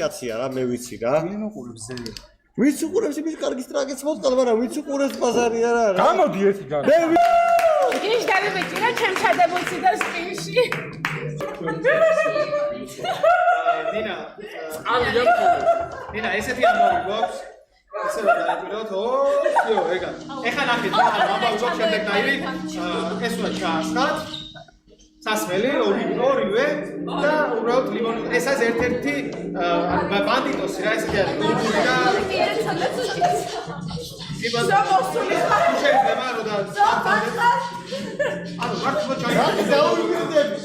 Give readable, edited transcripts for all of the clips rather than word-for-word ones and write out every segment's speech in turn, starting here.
კაცია რა მე ვიცი რა. ვინ უყურებს ზე? ვიც უყურებს იმის კარგი სტრაგეც მოწყალ, მაგრამ ვიც უყურებს ბაზარი არა რა. გამოდი ერთიდან. ის დავიბეჭი რა ჩემ ჩადებულში და სპინში. ნინა, ნინა, ესეთი ამბავი გვაქვს. ესე რომ დაიკვიროთ, ო, ეგა. ეხლა ნახეთ რა ამბავი გვაქვს შემდეგ დაივი. ეს უნდა ჩაასხათ. სასმელი ორივე და უბრალოდ ლიმონი. ეს არის ერთ-ერთი ბანდიტოსი რა ესეთი არის. შეიძლება რომ და ანუ მართლა ჩაიგდები.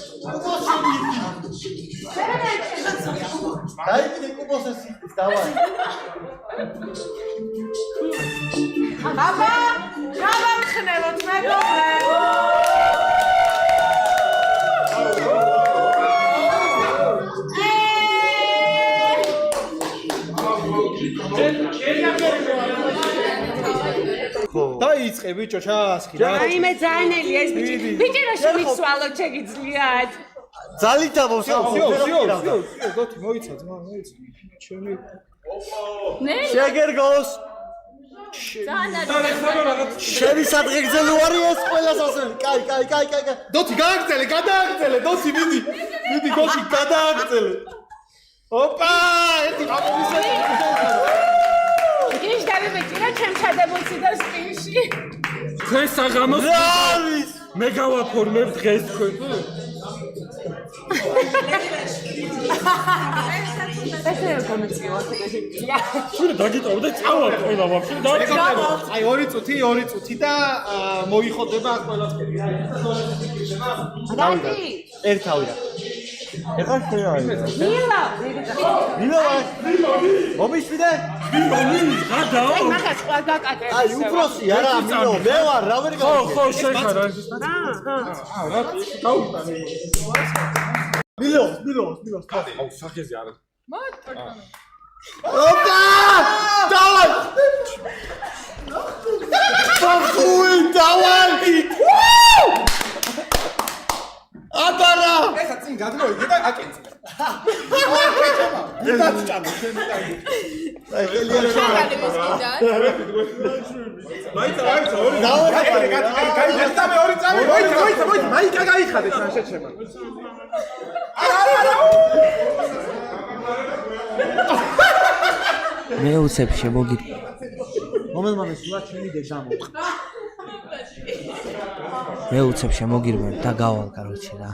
დაიწყე კუბოსის სიტყვის დავაი. აბა, გავამხნევოთ მეგობრებო. დაიწყე ბიჭო ჩაასხი რა. აი მე ძალიან ეს ბიჭი რა შემიცვალოთ შეგიძლიათ. ძალით ამოსავ. გოთი მოიცა ძმა მოიცა. ჩემი შეგერგოს. ძალიან შენი სადღეგრძე ლუარი ეს ყველას ასელი. კაი. დოთი გააგრძელე, გადააგრძელე, დოთი მიდი. მიდი გოთი გადააგრძელე. ოპა, ერთი გამომისწრე. ის დავიბეჭი რა ჩემ ჩადებულში და სპინში. დღეს საღამოს მე გავაფორმებ დღეს თქვენ. ესე კომენტიო ახლა. შენ დაგიტოვდა წავალ ყველა ვაფშე და აი 2 წუთი და მოიხოდება ყველაფერი. დადი. ერთ თავი რა. ეხლა შეიძლება. მილა. მომიშვიდე? გადა აი მაგას ყველა გაკეთე. აი უფროსი არა მინო მე ვარ რა ვერ გავიგე. ხო შენ ხარ რა რა გავიტანე. მილოს. აუ სახეზე არა ოპა! დავაი! ფაქუი დავაი! აბარა! ეხა წინ გადმოვიდე და აკეთე. მიდაც ჭამე შენ დაი. აი ელია შენ. მაიცა ორი. გაიწამე ორი წამე. მოიცა. მაიკა გაიხადე შენ შეჩება. მე უცებ შემოგი მომენტ სულა ჩემი დედა მოყ. მე უცებ შემოგირვებ და გავალ კაროჩი რა.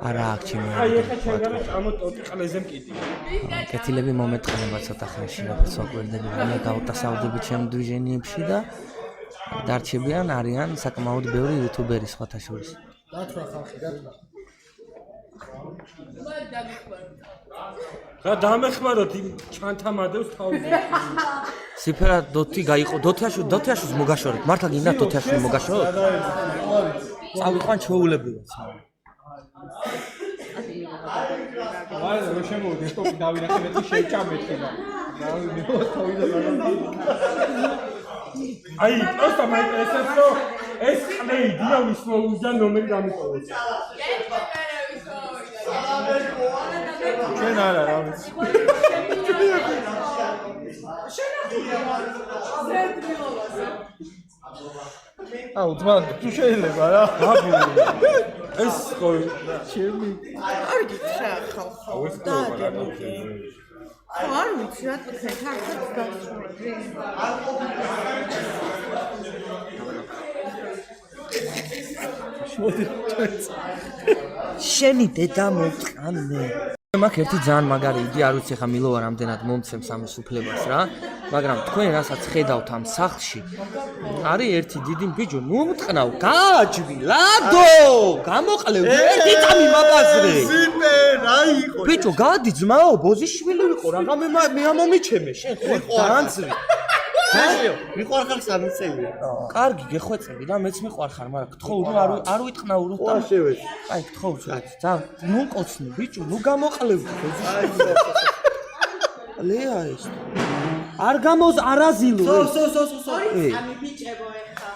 არა აქ ჩემი. აი ეხა შენ გარო ამოტოტი ყლეზე მკიდი. კეთილები მომეწყნება ცოტა ხანში რაღაც ვაკვირდები მე გავტასავდები ჩემ დვიჟენიებში და დარჩებიან არიან საკმაოდ ბევრი იუთუბერი სხვათა შორის. დათვრა ხალხი დათვრა. რა დამეხმაროთ იმ ჩანთამადევს თავზე. სიფერა დოთი გაიყო დოთიაშვილს მოგაშორეთ. მართლა გინდა დოთიაშვილი მოგაშოროთ? წავიყვან ჩეულებრივად. აი რო შემოვიდეს ტოპი დავინახე მე შეჭამეთ ხება. აი просто მაინტერესებს რომ ეს ყლეი დინამის მოუზდა ნომერი დამიტოვოს. ჩვენ არა რა ვიცი. აუ ძმა თუ შეიძლება რა. ეს ხო ჩემი კარგი ხა ხალხო. ეს პრობლემა რა. ხო არ ვიცი რა თქვენ ხარხად გასწრები. შენი დედა მოვწყანე. მაგ ერთი ძალიან მაგარი იდეა არ ვიცი ხა მილოვა რამდენად მომცემს ამის უფლებას რა, მაგრამ თქვენ რასაც ხედავთ ამ სახლში არის ერთი დიდი ბიჭო, ნუ მტყნავ, გააჯვი, ლადო, გამოყლევ, ერთი წამი მაბაზრე. სიპერ, აი იყო. ბიჭო, გადი ძმაო, ბოზიშვილი ვიყო, რაღაცა მე ამომიჩემე, შენ ხო განცრი. მიყვარხარ სამწელია. კარგი, გეხვეწები და მეც მიყვარხარ, მაგრამ გთხოვ, ნუ არ ვიტყნა ურო და აი გთხოვ, ძალიან ნუ კოცნი, ბიჭო, ნუ გამოყლევ. ლეა ეს. არ არაზილო. ორი წამი ბიჭებო ეხა.